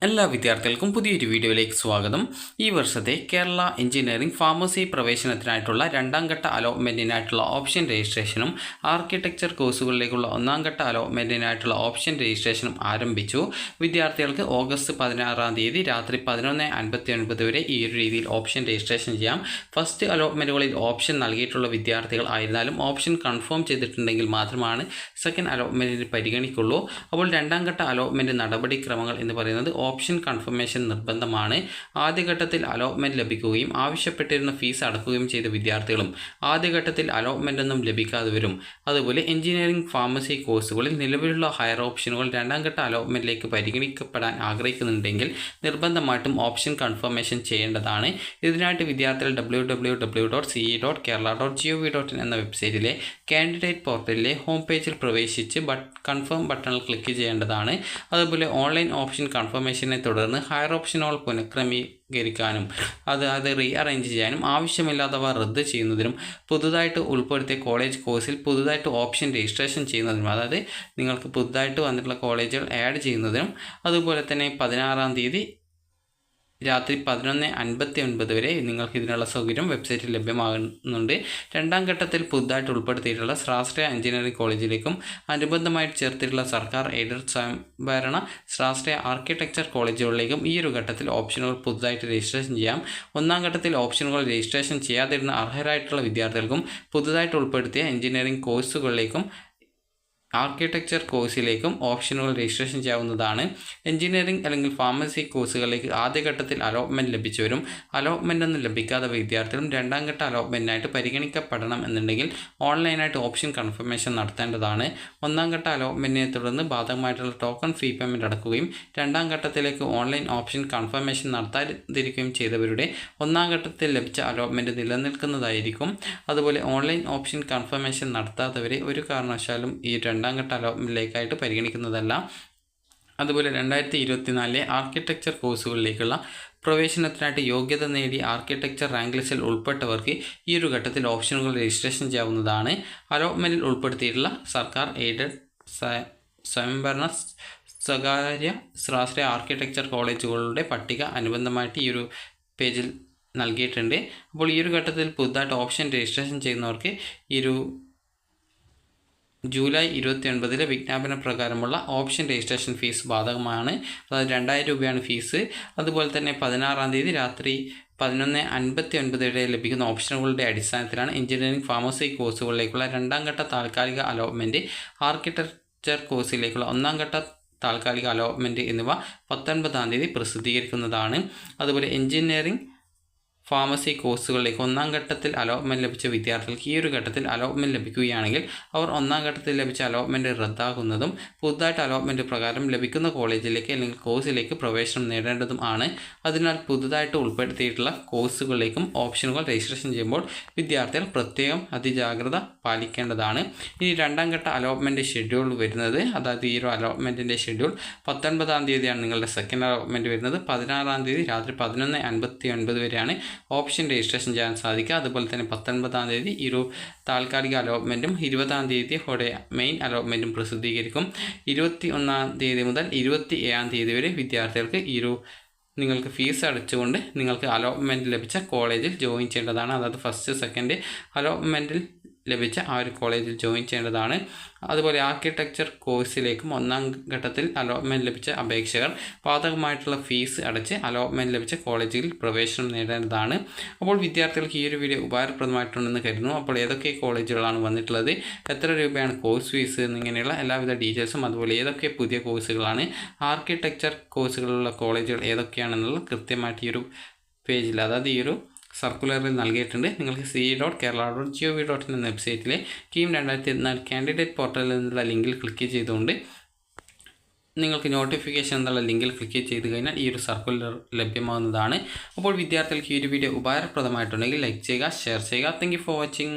എല്ലാ വിദ്യാർത്ഥികൾക്കും പുതിയൊരു വീഡിയോയിലേക്ക് സ്വാഗതം. ഈ വർഷത്തെ കേരള എഞ്ചിനീയറിംഗ് ഫാർമസി പ്രവേശനത്തിനായിട്ടുള്ള രണ്ടാം ഘട്ട അലോട്ട്മെൻറ്റിനായിട്ടുള്ള ഓപ്ഷൻ രജിസ്ട്രേഷനും ആർക്കിടെക്ചർ കോഴ്സുകളിലേക്കുള്ള ഒന്നാം ഘട്ട അലോട്ട്മെൻറ്റിനായിട്ടുള്ള ഓപ്ഷൻ രജിസ്ട്രേഷനും ആരംഭിച്ചു. വിദ്യാർത്ഥികൾക്ക് ഓഗസ്റ്റ് 16-ാം തീയതി രാത്രി 11:59 വരെ ഈ ഒരു രീതിയിൽ ഓപ്ഷൻ രജിസ്ട്രേഷൻ ചെയ്യാം. ഫസ്റ്റ് അലോട്ട്മെൻറ്റുകളിൽ ഓപ്ഷൻ നൽകിയിട്ടുള്ള വിദ്യാർത്ഥികൾ ആയിരുന്നാലും ഓപ്ഷൻ കൺഫേം ചെയ്തിട്ടുണ്ടെങ്കിൽ മാത്രമാണ് സെക്കൻഡ് അലോട്ട്മെൻറ്റിന് പരിഗണിക്കുള്ളൂ. അപ്പോൾ രണ്ടാം ഘട്ട അലോട്ട്മെൻറ്റ് നടപടിക്രമങ്ങൾ എന്ന് പറയുന്നത് ഓപ്ഷൻ കൺഫർമേഷൻ നിർബന്ധമാണ്. ആദ്യഘട്ടത്തിൽ അലോട്ട്മെൻറ്റ് ലഭിക്കുകയും ആവശ്യപ്പെട്ടിരുന്ന ഫീസ് അടക്കുകയും ചെയ്ത വിദ്യാർത്ഥികളും ആദ്യഘട്ടത്തിൽ അലോട്ട്മെൻ്റ് ഒന്നും ലഭിക്കാതെ വരും. അതുപോലെ എഞ്ചിനീയറിംഗ് ഫാർമസി കോഴ്സുകളിൽ നിലവിലുള്ള ഹയർ ഓപ്ഷനുകൾ രണ്ടാം ഘട്ട അലോട്ട്മെൻറ്റിലേക്ക് പരിഗണിക്കപ്പെടാൻ ആഗ്രഹിക്കുന്നുണ്ടെങ്കിൽ നിർബന്ധമായിട്ടും ഓപ്ഷൻ കൺഫർമേഷൻ ചെയ്യേണ്ടതാണ്. ഇതിനായിട്ട് വിദ്യാർത്ഥികൾ www.ce.kerala.gov.in എന്ന വെബ്സൈറ്റിലെ കാൻഡിഡേറ്റ് പോർട്ടലിലെ ഹോം പേജിൽ പ്രവേശിച്ച് കൺഫേം ബട്ടണിൽ ക്ലിക്ക് ചെയ്യേണ്ടതാണ്. അതുപോലെ ഓൺലൈൻ ഓപ്ഷൻ കൺഫർമേഷനെ തുടർന്ന് ഹയർ ഓപ്ഷനുകൾ പുനഃക്രമീകരിക്കാനും അത് റീഅറേഞ്ച് ചെയ്യാനും ആവശ്യമില്ലാത്തവ റദ്ദ് ചെയ്യുന്നതിനും പുതുതായിട്ട് ഉൾപ്പെടുത്തിയ കോളേജ് കോഴ്സിൽ പുതുതായിട്ട് ഓപ്ഷൻ രജിസ്ട്രേഷൻ ചെയ്യുന്നതിനും അതായത് നിങ്ങൾക്ക് പുതുതായിട്ട് വന്നിട്ടുള്ള കോളേജുകൾ ആഡ് ചെയ്യുന്നതിനും അതുപോലെ തന്നെ 16-ാം തീയതി രാത്രി 11:59 വരെ നിങ്ങൾക്ക് ഇതിനുള്ള സൗകര്യം വെബ്സൈറ്റിൽ ലഭ്യമാകുന്നുണ്ട്. രണ്ടാം ഘട്ടത്തിൽ പുതുതായിട്ട് ഉൾപ്പെടുത്തിയിട്ടുള്ള സ്വാശ്രയ എഞ്ചിനീയറിംഗ് കോളേജിലേക്കും അനുബന്ധമായിട്ട് ചേർത്തിട്ടുള്ള സർക്കാർ എയ്ഡഡ് സ്വയംഭരണ സ്വാശ്രയ ആർക്കിടെക്ചർ കോളേജുകളിലേക്കും ഈ ഒരു ഘട്ടത്തിൽ ഓപ്ഷനുകൾ പുതുതായിട്ട് രജിസ്ട്രേഷൻ ചെയ്യാം. ഒന്നാം ഘട്ടത്തിൽ ഓപ്ഷനുകൾ രജിസ്ട്രേഷൻ ചെയ്യാതിരുന്ന അർഹരായിട്ടുള്ള വിദ്യാർത്ഥികൾക്കും പുതുതായിട്ട് ഉൾപ്പെടുത്തിയ എഞ്ചിനീയറിംഗ് കോഴ്സുകളിലേക്കും ആർക്കിടെക്ചർ കോഴ്സിലേക്കും ഓപ്ഷനുകൾ രജിസ്ട്രേഷൻ ചെയ്യാവുന്നതാണ്. എഞ്ചിനീയറിംഗ് അല്ലെങ്കിൽ ഫാർമസി കോഴ്സുകളിലേക്ക് ആദ്യഘട്ടത്തിൽ അലോട്ട്മെൻറ്റ് ലഭിച്ചവരും അലോട്ട്മെൻ്റ് ഒന്നും ലഭിക്കാത്ത വിദ്യാർത്ഥികളും രണ്ടാം ഘട്ട അലോട്ട്മെൻറ്റിനായിട്ട് പരിഗണിക്കപ്പെടണം എന്നുണ്ടെങ്കിൽ ഓൺലൈനായിട്ട് ഓപ്ഷൻ കൺഫർമേഷൻ നടത്തേണ്ടതാണ്. ഒന്നാം ഘട്ട അലോട്ട്മെൻറ്റിനെ തുടർന്ന് ബാധകമായിട്ടുള്ള ടോക്കൺ ഫീ പേയ്മെൻറ്റ് അടക്കുകയും രണ്ടാം ഘട്ടത്തിലേക്ക് ഓൺലൈൻ ഓപ്ഷൻ കൺഫർമേഷൻ നടത്താതിരിക്കുകയും ചെയ്തവരുടെ ഒന്നാം ഘട്ടത്തിൽ ലഭിച്ച അലോട്ട്മെൻറ്റ് നിലനിൽക്കുന്നതായിരിക്കും. അതുപോലെ ഓൺലൈൻ ഓപ്ഷൻ കൺഫർമേഷൻ നടത്താത്തവരെ ഒരു കാരണവശാലും ഈ രണ്ടാം ഘട്ട അലോട്ട്മെൻറ്റിലേക്കായിട്ട് പരിഗണിക്കുന്നതല്ല. അതുപോലെ 2024 ആർക്കിടെക്ചർ കോഴ്സുകളിലേക്കുള്ള പ്രവേശനത്തിനായിട്ട് യോഗ്യത നേടി ആർക്കിടെക്ചർ റാങ്ക് ലിസ്റ്റിൽ ഉൾപ്പെട്ടവർക്ക് ഈ ഒരു ഘട്ടത്തിൽ ഓപ്ഷനുകൾ രജിസ്ട്രേഷൻ ചെയ്യാവുന്നതാണ്. അലോട്ട്മെൻറ്റിൽ ഉൾപ്പെടുത്തിയിട്ടുള്ള സർക്കാർ എയ്ഡഡ് സ്വയംഭരണ സ്വകാര്യ സ്വാശ്രയ ആർക്കിടെക്ചർ കോളേജുകളുടെ പട്ടിക അനുബന്ധമായിട്ട് ഈ ഒരു പേജിൽ നൽകിയിട്ടുണ്ട്. അപ്പോൾ ഈ ഒരു ഘട്ടത്തിൽ പുതുതായിട്ട് ഓപ്ഷൻ രജിസ്ട്രേഷൻ ചെയ്യുന്നവർക്ക് ഈ ഒരു ജൂലൈ 29 വിജ്ഞാപന പ്രകാരമുള്ള ഓപ്ഷൻ രജിസ്ട്രേഷൻ ഫീസ് ബാധകമാണ്. അതായത് 2000 രൂപയാണ് ഫീസ്. അതുപോലെ തന്നെ 16-ാം തീയതി രാത്രി 11:59 വരെ ലഭിക്കുന്ന ഓപ്ഷനുകളുടെ അടിസ്ഥാനത്തിലാണ് എഞ്ചിനീയറിംഗ് ഫാർമസി കോഴ്സുകളിലേക്കുള്ള രണ്ടാം ഘട്ട താൽക്കാലിക അലോട്ട്മെൻറ്റ്, ആർക്കിടെക്ചർ കോഴ്സിലേക്കുള്ള ഒന്നാം ഘട്ട താൽക്കാലിക അലോട്ട്മെൻറ്റ് എന്നിവ 19-ാം തീയതി പ്രസിദ്ധീകരിക്കുന്നതാണ്. അതുപോലെ എഞ്ചിനീയറിംഗ് ഫാർമസി കോഴ്സുകളിലേക്ക് ഒന്നാം ഘട്ടത്തിൽ അലോട്ട്മെൻറ്റ് ലഭിച്ച വിദ്യാർത്ഥികൾക്ക് ഈ ഒരു ഘട്ടത്തിൽ അലോട്ട്മെൻറ്റ് ലഭിക്കുകയാണെങ്കിൽ അവർ ഒന്നാം ഘട്ടത്തിൽ ലഭിച്ച അലോട്ട്മെൻറ്റ് റദ്ദാക്കുന്നതും പുതുതായിട്ട് അലോട്ട്മെൻറ്റ് പ്രകാരം ലഭിക്കുന്ന കോളേജിലേക്ക് അല്ലെങ്കിൽ കോഴ്സിലേക്ക് പ്രവേശനം നേടേണ്ടതും ആണ്. അതിനാൽ പുതുതായിട്ട് ഉൾപ്പെടുത്തിയിട്ടുള്ള കോഴ്സുകളിലേക്കും ഓപ്ഷനുകൾ രജിസ്ട്രേഷൻ ചെയ്യുമ്പോൾ വിദ്യാർത്ഥികൾ പ്രത്യേകം അതിജാഗ്രത പാലിക്കേണ്ടതാണ്. ഇനി രണ്ടാം ഘട്ട അലോട്ട്മെൻറ്റ് ഷെഡ്യൂൾ വരുന്നത്, അതായത് ഈ ഒരു അലോട്ട്മെൻറ്റിൻ്റെ ഷെഡ്യൂൾ 19-ാം തീയതിയാണ് നിങ്ങളുടെ സെക്കൻഡ് അലോട്ട്മെൻറ്റ് വരുന്നത്. 16-ാം തീയതി രാത്രി 11:59 വരെയാണ് ഓപ്ഷൻ രജിസ്ട്രേഷൻ ചെയ്യാൻ സാധിക്കുക. അതുപോലെ തന്നെ 19-ാം തീയതി ഈ ഒരു താൽക്കാലിക അലോട്ട്മെൻറ്റും 20-ാം തീയതിയോടെ മെയിൻ അലോട്ട്മെൻറ്റും പ്രസിദ്ധീകരിക്കും. 21-ാം തീയതി മുതൽ 27-ാം തീയതി വരെ വിദ്യാർത്ഥികൾക്ക് നിങ്ങൾക്ക് ഫീസ് അടച്ചുകൊണ്ട് നിങ്ങൾക്ക് അലോട്ട്മെൻറ്റ് ലഭിച്ച കോളേജിൽ ജോയിൻ ചെയ്യേണ്ടതാണ്. അതായത് ഫസ്റ്റ് സെക്കൻഡ് അലോട്ട്മെൻറ്റിൽ ലഭിച്ച ആ ഒരു കോളേജിൽ ജോയിൻ ചെയ്യേണ്ടതാണ്. അതുപോലെ ആർക്കിടെക്ചർ കോഴ്സിലേക്കും ഒന്നാം ഘട്ടത്തിൽ അലോട്ട്മെൻറ്റ് ലഭിച്ച അപേക്ഷകർ ബാധകമായിട്ടുള്ള ഫീസ് അടച്ച് അലോട്ട്മെൻറ്റ് ലഭിച്ച കോളേജിൽ പ്രവേശനം നേടേണ്ടതാണ്. അപ്പോൾ വിദ്യാർത്ഥികൾക്ക് ഈ ഒരു വീഡിയോ ഉപകാരപ്രദമായിട്ടുണ്ടെന്ന് കരുതുന്നു. അപ്പോൾ ഏതൊക്കെ കോളേജുകളാണ് വന്നിട്ടുള്ളത്, എത്ര രൂപയാണ് കോഴ്സ് ഫീസ് എന്നിങ്ങനെയുള്ള എല്ലാവിധ ഡീറ്റെയിൽസും അതുപോലെ ഏതൊക്കെ പുതിയ കോഴ്സുകളാണ്, ആർക്കിടെക്ചർ കോഴ്സുകളുള്ള കോളേജുകൾ ഏതൊക്കെയാണെന്നുള്ള കൃത്യമായിട്ട് ഈ ഒരു പേജിൽ, അതായത് ഈ ഒരു സർക്കുലറിൽ നൽകിയിട്ടുണ്ട്. നിങ്ങൾക്ക് ce.kerala.gov.in എന്ന വെബ്സൈറ്റിലെ കീം 2024 കാൻഡിഡേറ്റ് പോർട്ടലിൽ നിന്നുള്ള ലിങ്കിൽ ക്ലിക്ക് ചെയ്തുകൊണ്ട് നിങ്ങൾക്ക് നോട്ടിഫിക്കേഷൻ എന്നുള്ള ലിങ്കിൽ ക്ലിക്ക് ചെയ്ത് കഴിഞ്ഞാൽ ഈ ഒരു സർക്കുലർ ലഭ്യമാകുന്നതാണ്. അപ്പോൾ വിദ്യാർത്ഥികൾക്ക് ഈ ഒരു വീഡിയോ ഉപകാരപ്രദമായിട്ടുണ്ടെങ്കിൽ ലൈക്ക് ചെയ്യുക, ഷെയർ ചെയ്യുക. Thank you for watching.